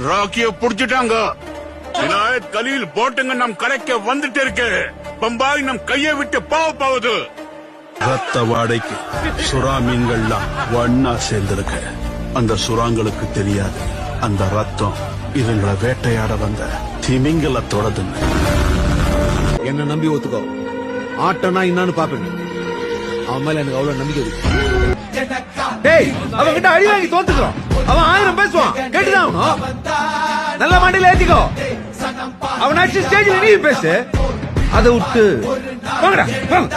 ராக்கிய புடிச்சிட்டாங்க. விநாயத் கலீல் போட்டுங்க நம் கரைக்க வந்துட்டு இருக்கு. பம்பாய் நம் கையை விட்டு போகுது. ரத்த வாடைக்கு சுறா மீன்கள்லாம் ஒன்னா சேர்ந்திருக்கு. அந்த சுறாங்களுக்கு தெரியாது அந்த ரத்தம் இதுங்களை வேட்டையாட வந்த திமிங்கலத்தோடதுன்னு. என்ன நம்பி ஒத்துக்கோ, ஆட்டம்னா என்னன்னு பாப்பேன். அவன் மேல எனக்கு அவ்வளவு நம்பிக்கை இருக்கு. டேய், அவன் கிட்ட அடி வாங்கி தோத்துக்கிறோம். அவன் 1000 பேசுவான், கேட்டுதான் ஆகணும். நல்ல மண்டியில ஏத்திக்கோ. அவன் ஆச்சு ஸ்டேஜ்ல நீ பேசு. அதை விட்டு வாங்கடா வாங்க.